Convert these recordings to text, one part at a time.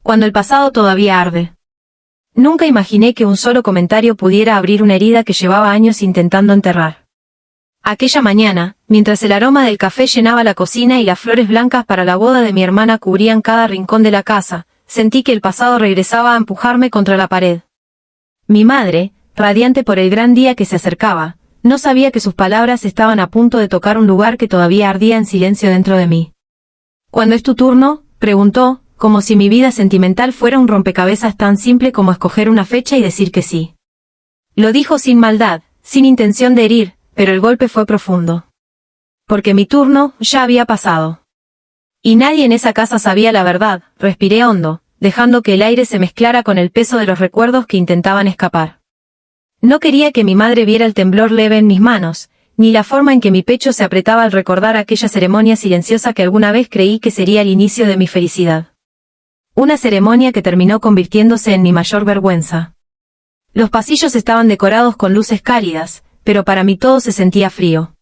Cuando el pasado todavía arde. Nunca imaginé que un solo comentario pudiera abrir una herida que llevaba años intentando enterrar. Aquella mañana, mientras el aroma del café llenaba la cocina y las flores blancas para la boda de mi hermana cubrían cada rincón de la casa, sentí que el pasado regresaba a empujarme contra la pared. Mi madre, radiante por el gran día que se acercaba, no sabía que sus palabras estaban a punto de tocar un lugar que todavía ardía en silencio dentro de mí. «¿Cuándo es tu turno?», preguntó, como si mi vida sentimental fuera un rompecabezas tan simple como escoger una fecha y decir que sí. Lo dijo sin maldad, sin intención de herir, pero el golpe fue profundo. Porque mi turno ya había pasado. Y nadie en esa casa sabía la verdad. Respiré hondo, dejando que el aire se mezclara con el peso de los recuerdos que intentaban escapar. No quería que mi madre viera el temblor leve en mis manos, ni la forma en que mi pecho se apretaba al recordar aquella ceremonia silenciosa que alguna vez creí que sería el inicio de mi felicidad. Una ceremonia que terminó convirtiéndose en mi mayor vergüenza. Los pasillos estaban decorados con luces cálidas, pero para mí todo se sentía frío.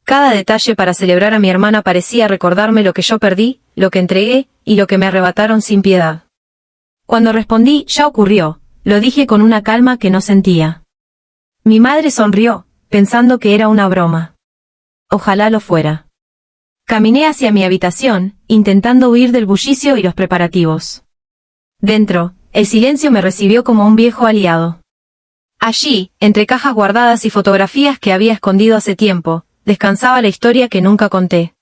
Cada detalle para celebrar a mi hermana parecía recordarme lo que yo perdí, lo que entregué, y lo que me arrebataron sin piedad. Cuando respondí, ya ocurrió, lo dije con una calma que no sentía. Mi madre sonrió, pensando que era una broma. Ojalá lo fuera. Caminé hacia mi habitación, intentando huir del bullicio y los preparativos. Dentro, el silencio me recibió como un viejo aliado. Allí, entre cajas guardadas y fotografías que había escondido hace tiempo, descansaba la historia que nunca conté.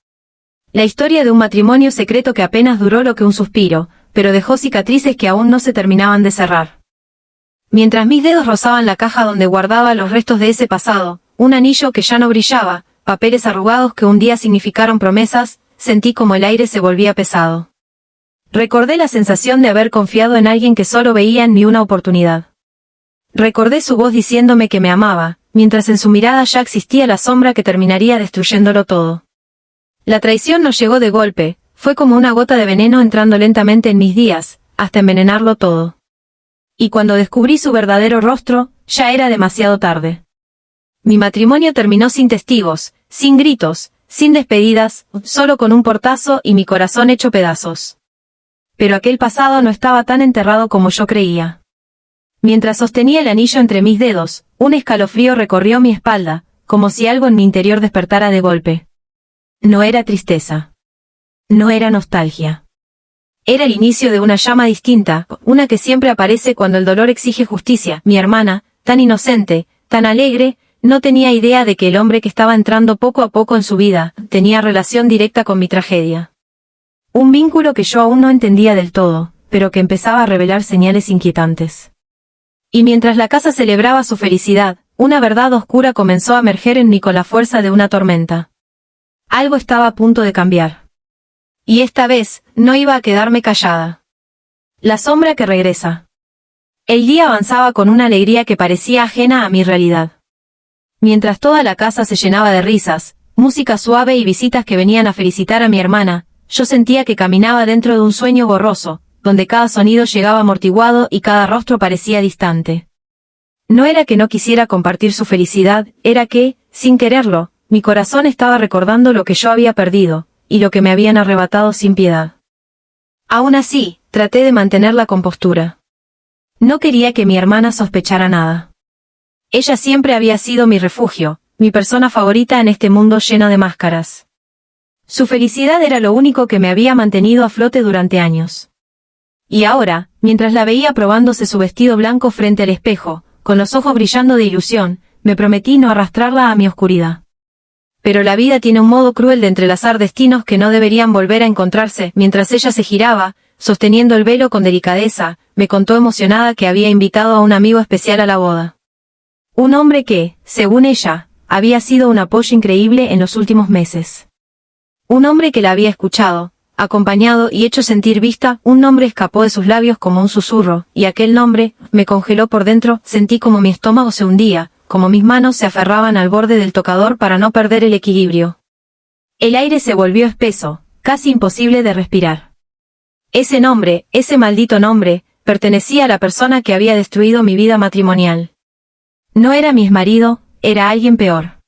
La historia de un matrimonio secreto que apenas duró lo que un suspiro, pero dejó cicatrices que aún no se terminaban de cerrar. Mientras mis dedos rozaban la caja donde guardaba los restos de ese pasado, un anillo que ya no brillaba, papeles arrugados que un día significaron promesas, sentí como el aire se volvía pesado. Recordé la sensación de haber confiado en alguien que solo veía en mí una oportunidad. Recordé su voz diciéndome que me amaba, mientras en su mirada ya existía la sombra que terminaría destruyéndolo todo. La traición no llegó de golpe, fue como una gota de veneno entrando lentamente en mis días, hasta envenenarlo todo. Y cuando descubrí su verdadero rostro, ya era demasiado tarde. Mi matrimonio terminó sin testigos, sin gritos, sin despedidas, solo con un portazo y mi corazón hecho pedazos. Pero aquel pasado no estaba tan enterrado como yo creía. Mientras sostenía el anillo entre mis dedos, un escalofrío recorrió mi espalda, como si algo en mi interior despertara de golpe. No era tristeza. No era nostalgia. Era el inicio de una llama distinta, una que siempre aparece cuando el dolor exige justicia. Mi hermana, tan inocente, tan alegre, no tenía idea de que el hombre que estaba entrando poco a poco en su vida, tenía relación directa con mi tragedia. Un vínculo que yo aún no entendía del todo, pero que empezaba a revelar señales inquietantes. Y mientras la casa celebraba su felicidad, una verdad oscura comenzó a emerger en mí con la fuerza de una tormenta. Algo estaba a punto de cambiar. Y esta vez, no iba a quedarme callada. La sombra que regresa. El día avanzaba con una alegría que parecía ajena a mi realidad. Mientras toda la casa se llenaba de risas, música suave y visitas que venían a felicitar a mi hermana, yo sentía que caminaba dentro de un sueño borroso, donde cada sonido llegaba amortiguado y cada rostro parecía distante. No era que no quisiera compartir su felicidad, era que, sin quererlo, mi corazón estaba recordando lo que yo había perdido, y lo que me habían arrebatado sin piedad. Aún así, traté de mantener la compostura. No quería que mi hermana sospechara nada. Ella siempre había sido mi refugio, mi persona favorita en este mundo lleno de máscaras. Su felicidad era lo único que me había mantenido a flote durante años. Y ahora, mientras la veía probándose su vestido blanco frente al espejo, con los ojos brillando de ilusión, me prometí no arrastrarla a mi oscuridad. Pero la vida tiene un modo cruel de entrelazar destinos que no deberían volver a encontrarse. Mientras ella se giraba, sosteniendo el velo con delicadeza, me contó emocionada que había invitado a un amigo especial a la boda. Un hombre que, según ella, había sido un apoyo increíble en los últimos meses. Un hombre que la había escuchado, acompañado y hecho sentir vista. Un nombre escapó de sus labios como un susurro, y aquel nombre, me congeló por dentro. Sentí como mi estómago se hundía, como mis manos se aferraban al borde del tocador para no perder el equilibrio. El aire se volvió espeso, casi imposible de respirar. Ese nombre, ese maldito nombre, pertenecía a la persona que había destruido mi vida matrimonial. No era mi exmarido, era alguien peor.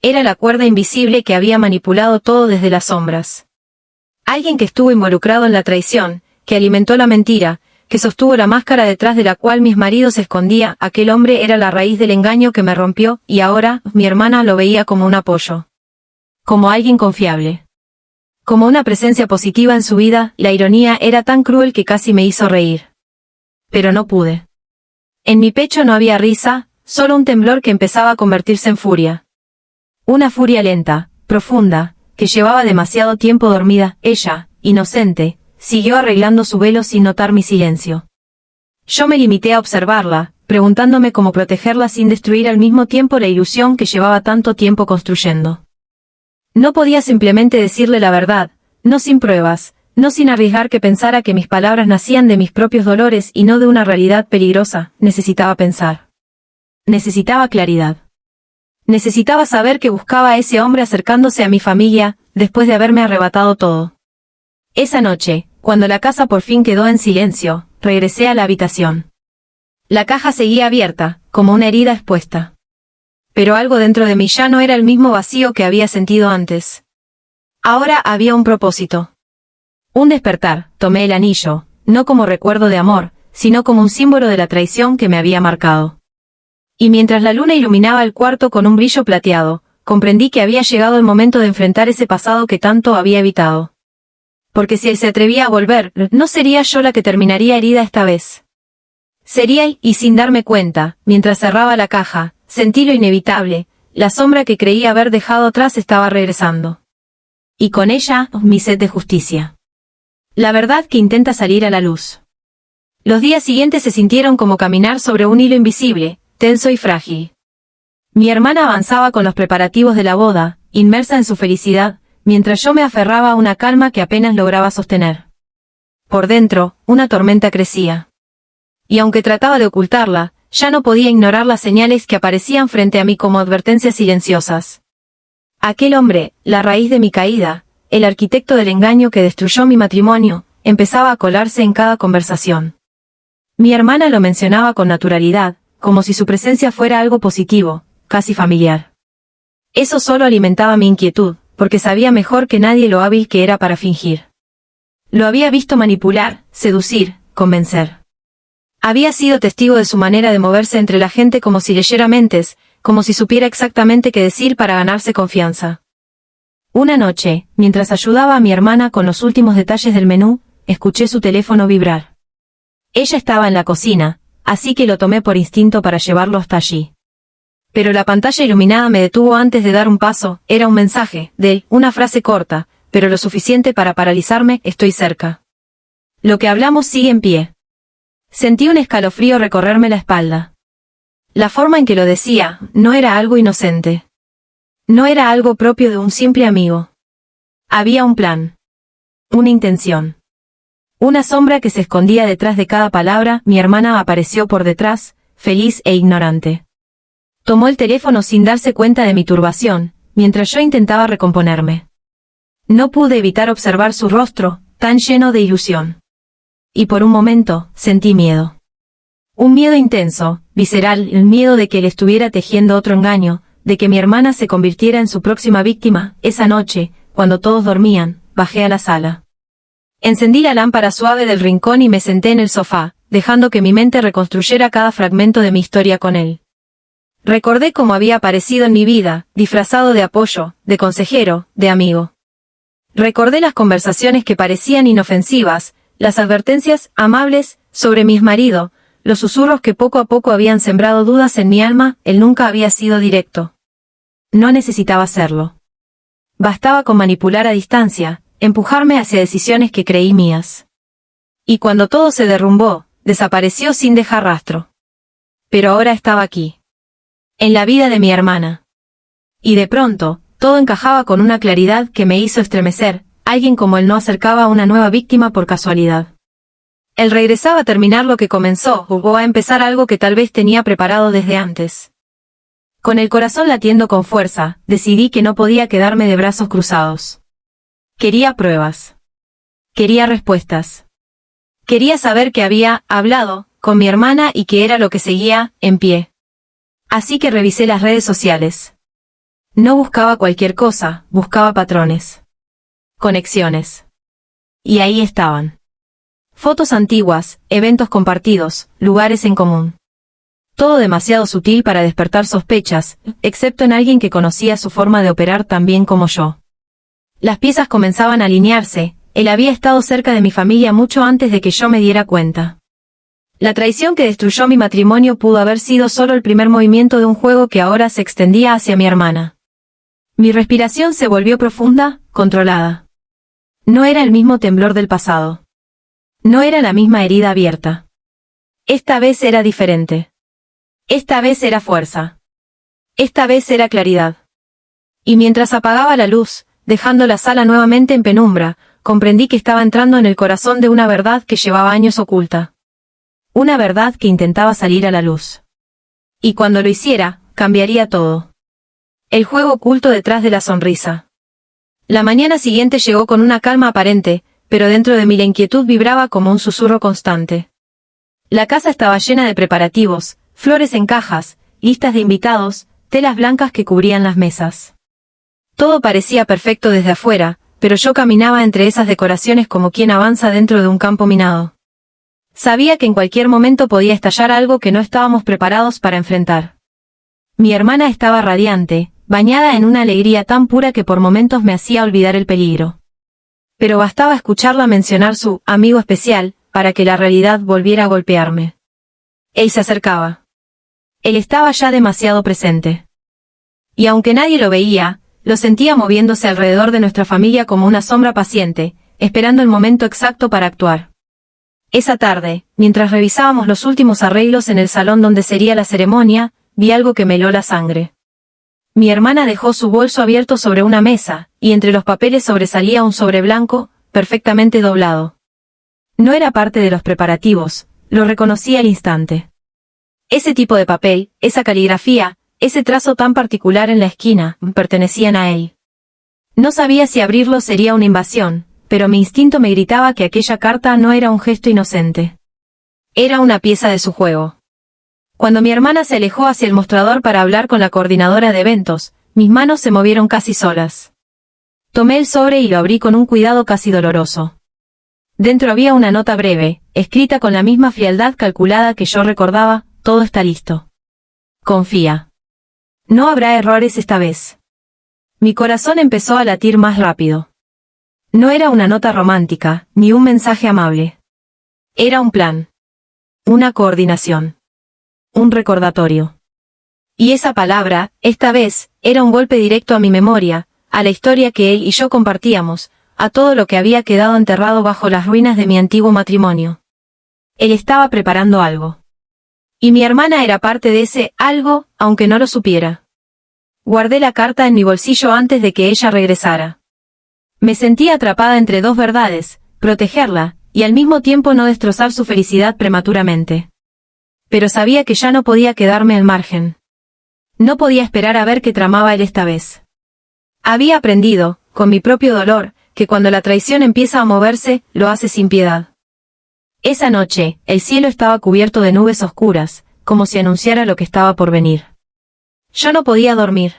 Era la cuerda invisible que había manipulado todo desde las sombras. Alguien que estuvo involucrado en la traición, que alimentó la mentira, que sostuvo la máscara detrás de la cual mi marido se escondía, aquel hombre era la raíz del engaño que me rompió, y ahora, mi hermana lo veía como un apoyo. Como alguien confiable. Como una presencia positiva en su vida, la ironía era tan cruel que casi me hizo reír. Pero no pude. En mi pecho no había risa, solo un temblor que empezaba a convertirse en furia. Una furia lenta, profunda, que llevaba demasiado tiempo dormida. Ella, inocente, siguió arreglando su velo sin notar mi silencio. Yo me limité a observarla, preguntándome cómo protegerla sin destruir al mismo tiempo la ilusión que llevaba tanto tiempo construyendo. No podía simplemente decirle la verdad, no sin pruebas, no sin arriesgar que pensara que mis palabras nacían de mis propios dolores y no de una realidad peligrosa. Necesitaba pensar. Necesitaba claridad. Necesitaba saber que buscaba a ese hombre acercándose a mi familia, después de haberme arrebatado todo. Esa noche, cuando la casa por fin quedó en silencio, regresé a la habitación. La caja seguía abierta, como una herida expuesta. Pero algo dentro de mí ya no era el mismo vacío que había sentido antes. Ahora había un propósito. Un despertar. Tomé el anillo, no como recuerdo de amor, sino como un símbolo de la traición que me había marcado. Y mientras la luna iluminaba el cuarto con un brillo plateado, comprendí que había llegado el momento de enfrentar ese pasado que tanto había evitado. Porque si él se atrevía a volver, no sería yo la que terminaría herida esta vez. Sería él, y sin darme cuenta, mientras cerraba la caja, sentí lo inevitable, la sombra que creía haber dejado atrás estaba regresando. Y con ella, mi sed de justicia. La verdad que intenta salir a la luz. Los días siguientes se sintieron como caminar sobre un hilo invisible, tenso y frágil. Mi hermana avanzaba con los preparativos de la boda, inmersa en su felicidad, mientras yo me aferraba a una calma que apenas lograba sostener. Por dentro, una tormenta crecía. Y aunque trataba de ocultarla, ya no podía ignorar las señales que aparecían frente a mí como advertencias silenciosas. Aquel hombre, la raíz de mi caída, el arquitecto del engaño que destruyó mi matrimonio, empezaba a colarse en cada conversación. Mi hermana lo mencionaba con naturalidad, como si su presencia fuera algo positivo, casi familiar. Eso solo alimentaba mi inquietud, porque sabía mejor que nadie lo hábil que era para fingir. Lo había visto manipular, seducir, convencer. Había sido testigo de su manera de moverse entre la gente como si leyera mentes, como si supiera exactamente qué decir para ganarse confianza. Una noche, mientras ayudaba a mi hermana con los últimos detalles del menú, escuché su teléfono vibrar. Ella estaba en la cocina, así que lo tomé por instinto para llevarlo hasta allí. Pero la pantalla iluminada me detuvo antes de dar un paso. Era un mensaje, de él, una frase corta, pero lo suficiente para paralizarme. Estoy cerca. Lo que hablamos sigue en pie. Sentí un escalofrío recorrerme la espalda. La forma en que lo decía, no era algo inocente. No era algo propio de un simple amigo. Había un plan. Una intención. Una sombra que se escondía detrás de cada palabra. Mi hermana apareció por detrás, feliz e ignorante. Tomó el teléfono sin darse cuenta de mi turbación, mientras yo intentaba recomponerme. No pude evitar observar su rostro, tan lleno de ilusión. Y por un momento, sentí miedo. Un miedo intenso, visceral, el miedo de que él estuviera tejiendo otro engaño, de que mi hermana se convirtiera en su próxima víctima. Esa noche, cuando todos dormían, bajé a la sala. Encendí la lámpara suave del rincón y me senté en el sofá, dejando que mi mente reconstruyera cada fragmento de mi historia con él. Recordé cómo había aparecido en mi vida, disfrazado de apoyo, de consejero, de amigo. Recordé las conversaciones que parecían inofensivas, las advertencias amables sobre mi marido, los susurros que poco a poco habían sembrado dudas en mi alma. Él nunca había sido directo. No necesitaba serlo. Bastaba con manipular a distancia, empujarme hacia decisiones que creí mías. Y cuando todo se derrumbó, desapareció sin dejar rastro. Pero ahora estaba aquí. En la vida de mi hermana. Y de pronto, todo encajaba con una claridad que me hizo estremecer. Alguien como él no acercaba a una nueva víctima por casualidad. Él regresaba a terminar lo que comenzó, o a empezar algo que tal vez tenía preparado desde antes. Con el corazón latiendo con fuerza, decidí que no podía quedarme de brazos cruzados. Quería pruebas. Quería respuestas. Quería saber que había hablado con mi hermana y que era lo que seguía en pie. Así que revisé las redes sociales. No buscaba cualquier cosa, buscaba patrones. Conexiones. Y ahí estaban. Fotos antiguas, eventos compartidos, lugares en común. Todo demasiado sutil para despertar sospechas, excepto en alguien que conocía su forma de operar tan bien como yo. Las piezas comenzaban a alinearse, él había estado cerca de mi familia mucho antes de que yo me diera cuenta. La traición que destruyó mi matrimonio pudo haber sido solo el primer movimiento de un juego que ahora se extendía hacia mi hermana. Mi respiración se volvió profunda, controlada. No era el mismo temblor del pasado. No era la misma herida abierta. Esta vez era diferente. Esta vez era fuerza. Esta vez era claridad. Y mientras apagaba la luz, dejando la sala nuevamente en penumbra, comprendí que estaba entrando en el corazón de una verdad que llevaba años oculta. Una verdad que intentaba salir a la luz. Y cuando lo hiciera, cambiaría todo. El juego oculto detrás de la sonrisa. La mañana siguiente llegó con una calma aparente, pero dentro de mí la inquietud vibraba como un susurro constante. La casa estaba llena de preparativos, flores en cajas, listas de invitados, telas blancas que cubrían las mesas. Todo parecía perfecto desde afuera, pero yo caminaba entre esas decoraciones como quien avanza dentro de un campo minado. Sabía que en cualquier momento podía estallar algo que no estábamos preparados para enfrentar. Mi hermana estaba radiante, bañada en una alegría tan pura que por momentos me hacía olvidar el peligro. Pero bastaba escucharla mencionar su amigo especial, para que la realidad volviera a golpearme. Él se acercaba. Él estaba ya demasiado presente. Y aunque nadie lo veía, lo sentía moviéndose alrededor de nuestra familia como una sombra paciente, esperando el momento exacto para actuar. Esa tarde, mientras revisábamos los últimos arreglos en el salón donde sería la ceremonia, vi algo que me heló la sangre. Mi hermana dejó su bolso abierto sobre una mesa, y entre los papeles sobresalía un sobre blanco, perfectamente doblado. No era parte de los preparativos, lo reconocí al instante. Ese tipo de papel, esa caligrafía, ese trazo tan particular en la esquina, pertenecían a él. No sabía si abrirlo sería una invasión, pero mi instinto me gritaba que aquella carta no era un gesto inocente. Era una pieza de su juego. Cuando mi hermana se alejó hacia el mostrador para hablar con la coordinadora de eventos, mis manos se movieron casi solas. Tomé el sobre y lo abrí con un cuidado casi doloroso. Dentro había una nota breve, escrita con la misma frialdad calculada que yo recordaba: todo está listo. Confía. No habrá errores esta vez. Mi corazón empezó a latir más rápido. No era una nota romántica, ni un mensaje amable. Era un plan. Una coordinación. Un recordatorio. Y esa palabra, esta vez, era un golpe directo a mi memoria, a la historia que él y yo compartíamos, a todo lo que había quedado enterrado bajo las ruinas de mi antiguo matrimonio. Él estaba preparando algo. Y mi hermana era parte de ese algo, aunque no lo supiera. Guardé la carta en mi bolsillo antes de que ella regresara. Me sentía atrapada entre dos verdades: protegerla, y al mismo tiempo no destrozar su felicidad prematuramente. Pero sabía que ya no podía quedarme al margen. No podía esperar a ver qué tramaba él esta vez. Había aprendido, con mi propio dolor, que cuando la traición empieza a moverse, lo hace sin piedad. Esa noche, el cielo estaba cubierto de nubes oscuras, como si anunciara lo que estaba por venir. Yo no podía dormir.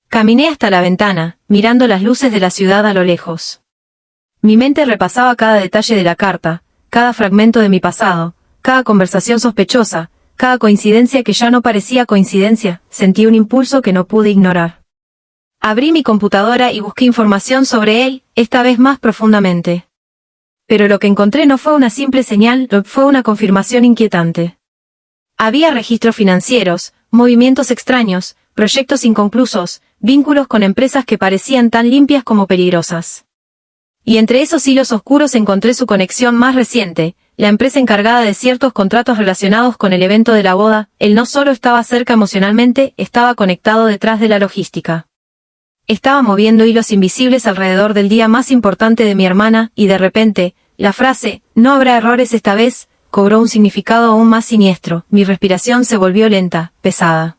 Caminé hasta la ventana, mirando las luces de la ciudad a lo lejos. Mi mente repasaba cada detalle de la carta, cada fragmento de mi pasado, cada conversación sospechosa, cada coincidencia que ya no parecía coincidencia. Sentí un impulso que no pude ignorar. Abrí mi computadora y busqué información sobre él, esta vez más profundamente. Pero lo que encontré no fue una simple señal, fue una confirmación inquietante. Había registros financieros, movimientos extraños, proyectos inconclusos, vínculos con empresas que parecían tan limpias como peligrosas. Y entre esos hilos oscuros encontré su conexión más reciente, la empresa encargada de ciertos contratos relacionados con el evento de la boda. Él no solo estaba cerca emocionalmente, estaba conectado detrás de la logística. Estaba moviendo hilos invisibles alrededor del día más importante de mi hermana, y de repente, la frase, no habrá errores esta vez, cobró un significado aún más siniestro. Mi respiración se volvió lenta, pesada.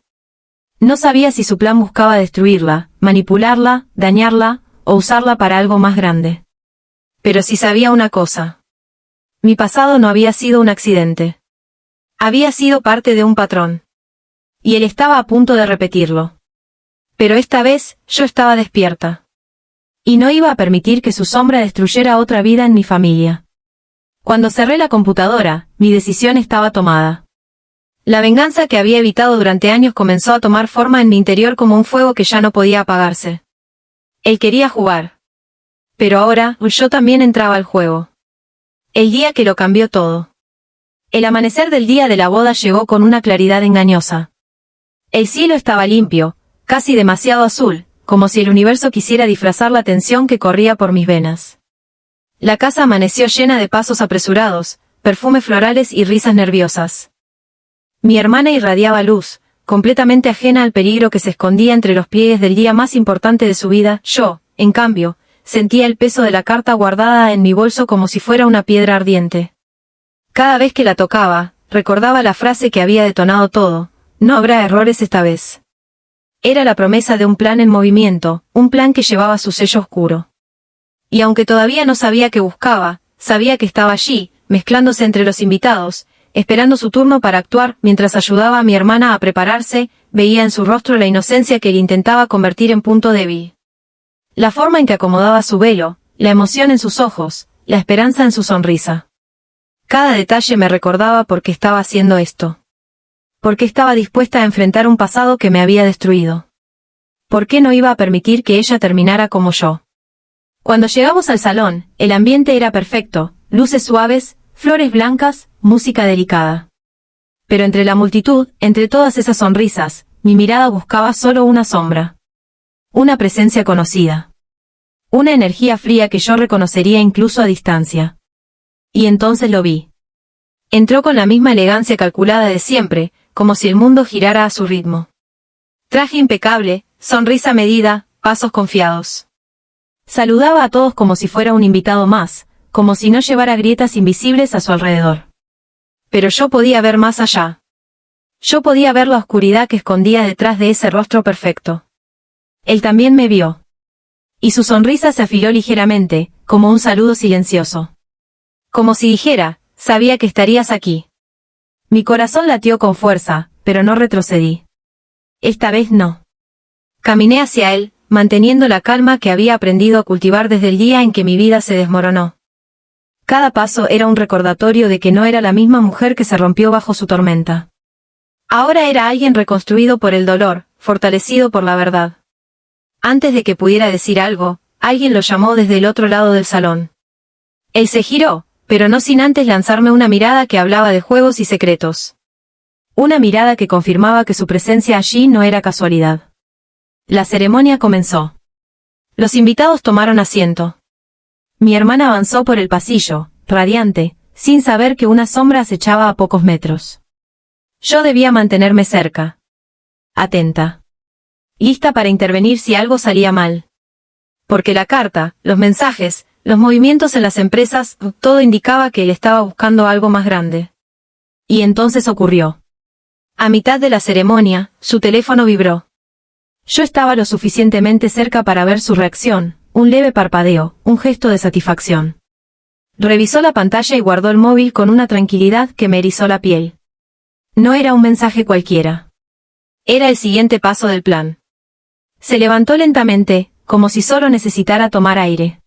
No sabía si su plan buscaba destruirla, manipularla, dañarla, o usarla para algo más grande. Pero sí sabía una cosa. Mi pasado no había sido un accidente. Había sido parte de un patrón. Y él estaba a punto de repetirlo. Pero esta vez, yo estaba despierta. Y no iba a permitir que su sombra destruyera otra vida en mi familia. Cuando cerré la computadora, mi decisión estaba tomada. La venganza que había evitado durante años comenzó a tomar forma en mi interior como un fuego que ya no podía apagarse. Él quería jugar. Pero ahora, yo también entraba al juego. El día que lo cambió todo. El amanecer del día de la boda llegó con una claridad engañosa. El cielo estaba limpio, casi demasiado azul, como si el universo quisiera disfrazar la tensión que corría por mis venas. La casa amaneció llena de pasos apresurados, perfumes florales y risas nerviosas. Mi hermana irradiaba luz, completamente ajena al peligro que se escondía entre los pliegues del día más importante de su vida. Yo, en cambio, sentía el peso de la carta guardada en mi bolso como si fuera una piedra ardiente. Cada vez que la tocaba, recordaba la frase que había detonado todo: no habrá errores esta vez. Era la promesa de un plan en movimiento, un plan que llevaba su sello oscuro. Y aunque todavía no sabía qué buscaba, sabía que estaba allí, mezclándose entre los invitados, esperando su turno para actuar. Mientras ayudaba a mi hermana a prepararse, veía en su rostro la inocencia que él intentaba convertir en punto débil. La forma en que acomodaba su velo, la emoción en sus ojos, la esperanza en su sonrisa. Cada detalle me recordaba por qué estaba haciendo esto. ¿Por qué estaba dispuesta a enfrentar un pasado que me había destruido? ¿Por qué no iba a permitir que ella terminara como yo? Cuando llegamos al salón, el ambiente era perfecto, luces suaves, flores blancas, música delicada. Pero entre la multitud, entre todas esas sonrisas, mi mirada buscaba solo una sombra. Una presencia conocida. Una energía fría que yo reconocería incluso a distancia. Y entonces lo vi. Entró con la misma elegancia calculada de siempre, como si el mundo girara a su ritmo. Traje impecable, sonrisa medida, pasos confiados. Saludaba a todos como si fuera un invitado más, como si no llevara grietas invisibles a su alrededor. Pero yo podía ver más allá. Yo podía ver la oscuridad que escondía detrás de ese rostro perfecto. Él también me vio. Y su sonrisa se afiló ligeramente, como un saludo silencioso. Como si dijera: sabía que estarías aquí. Mi corazón latió con fuerza, pero no retrocedí. Esta vez no. Caminé hacia él, manteniendo la calma que había aprendido a cultivar desde el día en que mi vida se desmoronó. Cada paso era un recordatorio de que no era la misma mujer que se rompió bajo su tormenta. Ahora era alguien reconstruido por el dolor, fortalecido por la verdad. Antes de que pudiera decir algo, alguien lo llamó desde el otro lado del salón. Él se giró, pero no sin antes lanzarme una mirada que hablaba de juegos y secretos. Una mirada que confirmaba que su presencia allí no era casualidad. La ceremonia comenzó. Los invitados tomaron asiento. Mi hermana avanzó por el pasillo, radiante, sin saber que una sombra acechaba a pocos metros. Yo debía mantenerme cerca. Atenta. Lista para intervenir si algo salía mal. Porque la carta, los mensajes, los movimientos en las empresas, todo indicaba que él estaba buscando algo más grande. Y entonces ocurrió. A mitad de la ceremonia, su teléfono vibró. Yo estaba lo suficientemente cerca para ver su reacción, un leve parpadeo, un gesto de satisfacción. Revisó la pantalla y guardó el móvil con una tranquilidad que me erizó la piel. No era un mensaje cualquiera. Era el siguiente paso del plan. Se levantó lentamente, como si solo necesitara tomar aire.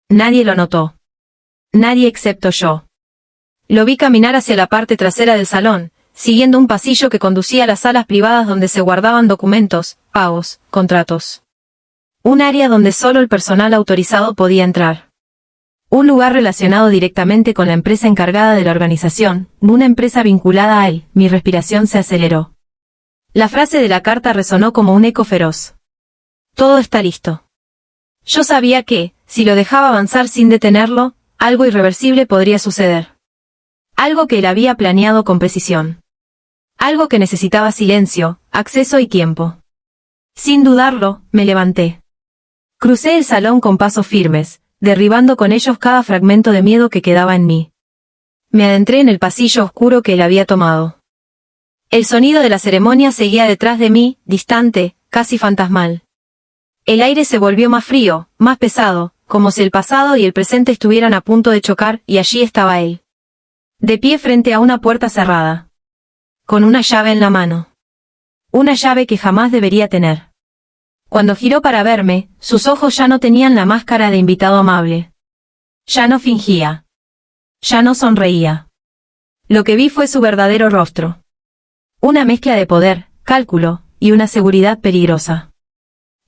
Nadie lo notó. Nadie excepto yo. Lo vi caminar hacia la parte trasera del salón, siguiendo un pasillo que conducía a las salas privadas donde se guardaban documentos, pagos, contratos. Un área donde solo el personal autorizado podía entrar. Un lugar relacionado directamente con la empresa encargada de la organización, una empresa vinculada a él. Mi respiración se aceleró. La frase de la carta resonó como un eco feroz. Todo está listo. Yo sabía que, si lo dejaba avanzar sin detenerlo, algo irreversible podría suceder. Algo que él había planeado con precisión. Algo que necesitaba silencio, acceso y tiempo. Sin dudarlo, me levanté. Crucé el salón con pasos firmes, derribando con ellos cada fragmento de miedo que quedaba en mí. Me adentré en el pasillo oscuro que él había tomado. El sonido de la ceremonia seguía detrás de mí, distante, casi fantasmal. El aire se volvió más frío, más pesado, como si el pasado y el presente estuvieran a punto de chocar, y allí estaba él. De pie frente a una puerta cerrada. Con una llave en la mano. Una llave que jamás debería tener. Cuando giró para verme, sus ojos ya no tenían la máscara de invitado amable. Ya no fingía. Ya no sonreía. Lo que vi fue su verdadero rostro. Una mezcla de poder, cálculo, y una seguridad peligrosa.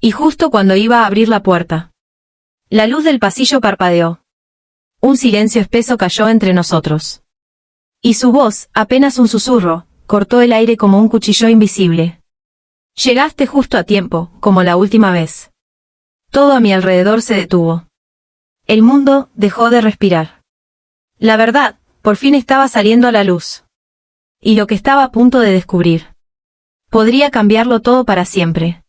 Y justo cuando iba a abrir la puerta, la luz del pasillo parpadeó. Un silencio espeso cayó entre nosotros. Y su voz, apenas un susurro, cortó el aire como un cuchillo invisible. Llegaste justo a tiempo, como la última vez. Todo a mi alrededor se detuvo. El mundo dejó de respirar. La verdad, por fin estaba saliendo a la luz. Y lo que estaba a punto de descubrir podría cambiarlo todo para siempre.